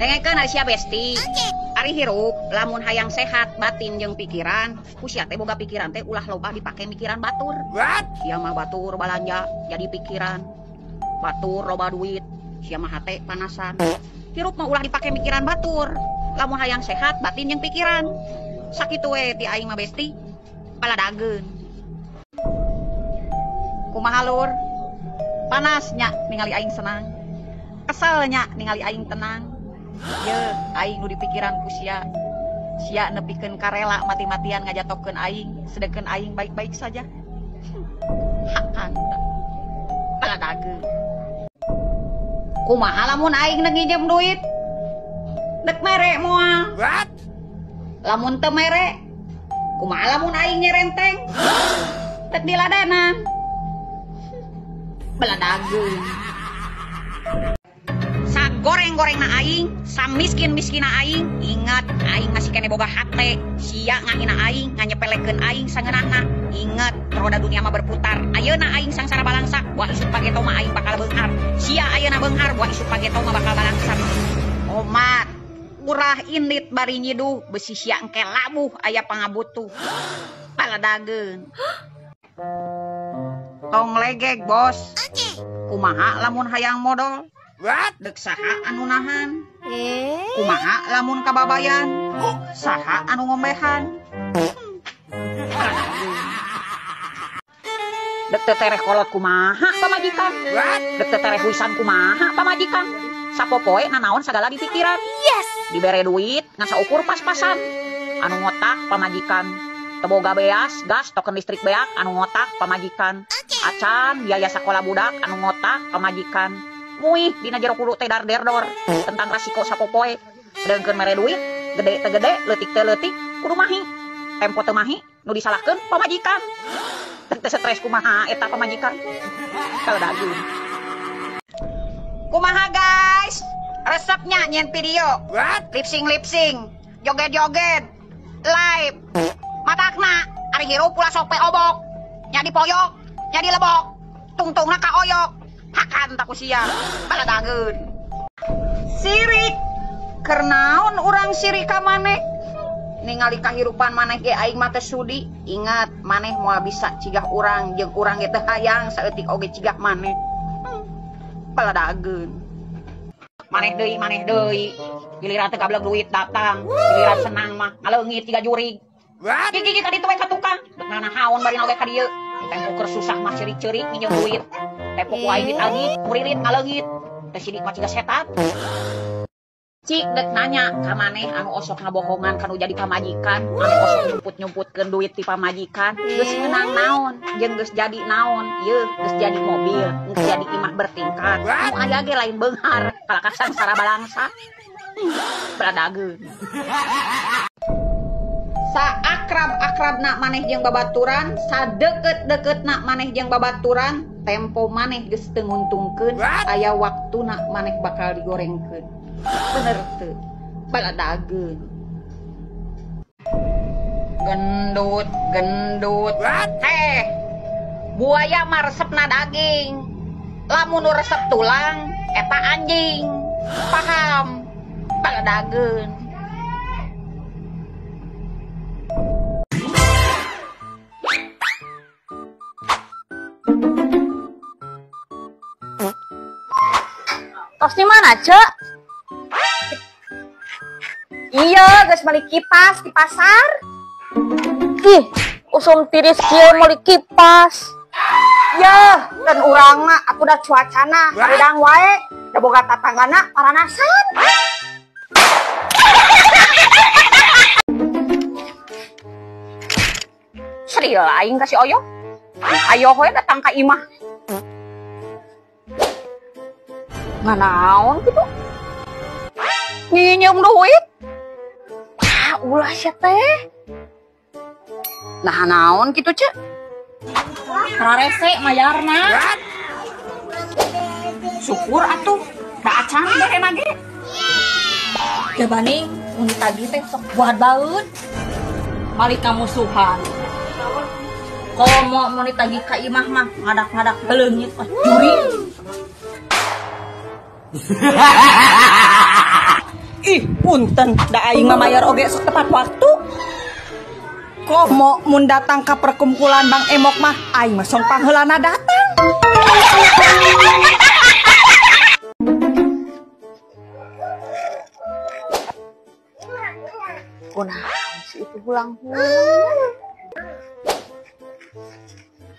Dengekeun ari sia Besti. Ari hirup lamun hayang sehat batin jeung pikiran, ku sia teh boga pikiran teh ulah loba dipake mikiran batur. What? Sia mah batur balanja jadi pikiran. Batur loba duit, sia mah hate panasan. Hirup mah ulah dipake mikiran batur. Lamun hayang sehat batin jeung pikiran. Sakitu we ti aing mah Besti. Paladageun. Kumaha lur? Panasnya ningali aing senang. Kesalnya ningali aing tenang. Ye, aing nu dipikiran ku sia. Sia nepikeun karela mati-matian ngajatokeun aing, sedengkeun aing baik-baik saja. Hakan. Paladageun. Kumaha lamun aing nginjem duit? Dek mere moal. What? Lamun teu mere, kumaha lamun aing nyerenteng? Dek diladanan. Baladageun. Sagoreng-gorengna aing, samiskin-miskina aing, ingat aing masih kene boga hate. Sia ngahina aing, nganyepelekeun aing sangeunahna. Ingat roda dunia mah berputar. Ayeuna aing sangsara balangsa, buah isuk pageto mah aing bakal beunghar. Sia ayeuna beunghar, buah isuk pageto mah bakal balangsa. Omat, urah indit bari nyiduh, besi sia engke labuh aya pangabutuh. Paladageun. Tong legeg, Bos. Kumaha lamun hayang modal? What? Dek saha anu nahan? Kumaha lamun kababayan? Saha anu ngombehan? Dek tetereh kolot kumaha pamajikan? What? Dek tetereh wisan kumaha pamajikan? Sapopoe nanaon sagala di pikiran. Yes. Dibere duit ngasa ukur pas-pasan. Anu ngotak pamajikan. Teboga beas, gas, token listrik beak anu ngotak pamajikan. Acan biaya sakola budak anu ngotak pamajikan. Muih dina jero kudu teh dar-derdor tentang resiko sapopoe. Sedengkeun mere duit, gede teh gede, leutik teh leutik, kudu mahi. Tempo teh mahi, nu disalahkeun pamajikan. Teu stres kumaha eta pamajikan. Kaladageun. Kumaha guys? Resepnya nyen video. What? Lip-sync, joget-joget, live. Matakna ari hirup pula sok pe obok. Nya dipoyok, nya dilebok. Tungtungna kaoyok. Hakan taku sia. Paladageun. Sirik. Keur naon urang sirik ka maneh? Ningali kahirupan maneh ge aing mah teu sudi. Ingat maneh moal bisa cigah urang jeung urang ge teu hayang saeutik oge cigah maneh. Paladageun. Maneh deui. Giliran teu gablek duit datang. Giliran senang mah ngaleungit jiga jurig. What? Gigi ka ditu we ka tukang. Dek nanahaon bari oge ka dieu. Tempo keur susah mah ceurik-ceurik minjem duit. Tempo ku aing ditagih, murilit ngaleungit. Teh sidik mah ciga setan. Cik dek nanya ka maneh anu osok ngabohongan kanu jadi pamajikan, anu osok nyumput-nyumputkeun duit ti pamajikan. Geus meunang naon, jeung geus jadi naon. Yeuh, geus jadi mobil, geus jadi imah bertingkat. Nu aya ge lain beunghar, kalaka sangsara balangsa. Baladageun. Saakrab-akrabna maneh jeung babaturan, sadeukeut-deuketna maneh jeung babaturan, tempo maneh geus teu nguntungkeun, aya waktuna maneh bakal digorengkeun. Bener teu? Baladageun. Gendut. Heh. Buaya mah resepna daging. Lamun nu resep tulang eta anjing. Paham? Baladageun. Tos di mana, Cek? Iya, geus balik kipas di pasar. Ih, usum tiris kieu meuli kipas. Yah, dan urang mah aku udah cuacana karidang wae, da boga tatanggana paranasan. Serius aing kasih oyo. Ayo we datang ka imah. Nganaon gitu? Nginjem duit? Ulah sia teh. Nah naon gitu Cek? Kararese mayarna. Syukur atuh. Da acan berena ge. Jabani mun ditagih teh sok buat baeud. Mali kamusuhan. Komo mun ditagih ka imah mah ngadak-ngadak beleungit juri. Punten, da aing mamayar oge sok tepat waktu. Komo mun datang ke perkumpulan Bang Emok mah aing mah song pangheulana datang. Kunaon sih itu hulang-hulang?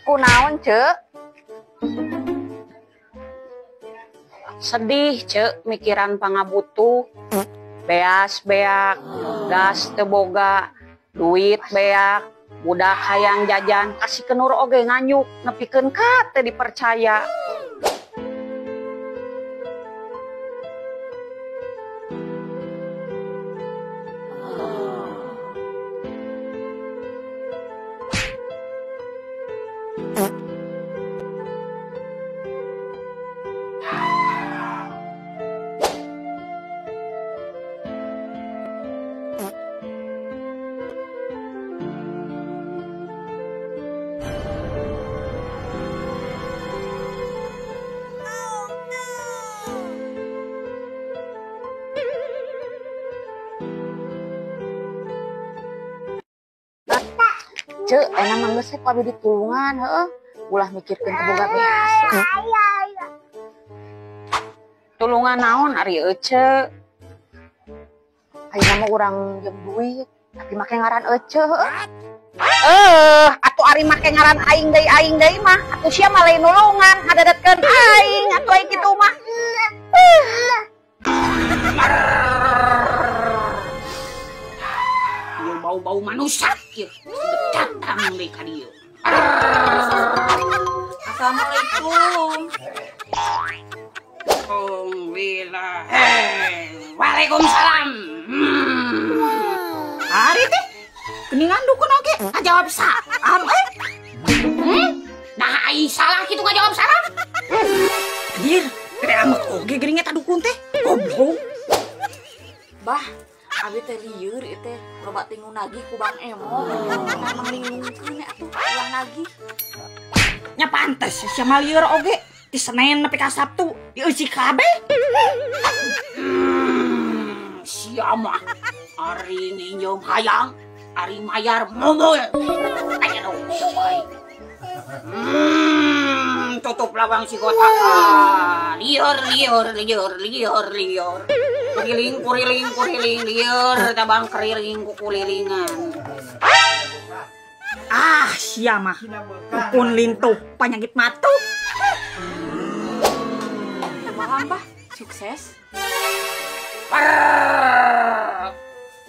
Kunaon, Cek? Sedih cek mikiran pangabutuh. Beas beak, gas teboga, duit beak, budak hayang jajan, kasih kenur oge nganyuk, nepikeun ka teu dipercaya. Cek, enak mangga saya pabe ditulungan, heeh. Ulah mikirkeun teu boga beas. Tulungan naon ari Ece? Ayeuna mah urang jeung duit, tapi make ngaran Ece, heeh. Atuh ari make ngaran aing deui mah. Atuh sia mah lain nulungan, hadadetkeun aing, atuh aing kitu mah. Ieu bau-bau manusia kieu. Datang deui ka dieu. Assalamualaikum. Waalaikumsalam. Ari teh geningan dukun oge ngajawab salam Nah aing salah kitu ngajawab salam. Dir, teh amek oge geuning eta dukun teh. Goblok. Bah, abi teh lieur ieu teh loba tingu nagih ku Bang Emo. Memang lingungkeun atuh ulah nagih. Nya pantes sia mah lieur oge. Di Senin nepi ka Sabtu dieusi kabeh. Sia mah ari nginjem hayang, ari mayar momol. Aya nu baik. Tutup lawang si kota. Lieur. Kuriling lieur tabang keriling kukulilingan. Sia mah dukun lintuh panyakit matu. Kumaha, Bah? Sukses.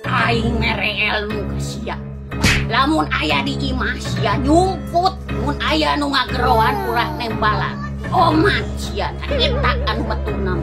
Aing mereel nu ka sia. Lamun aya di imah sia nyumput, mun aya nu ngageroan ulah nembalan. Omat sia eta anu betunam.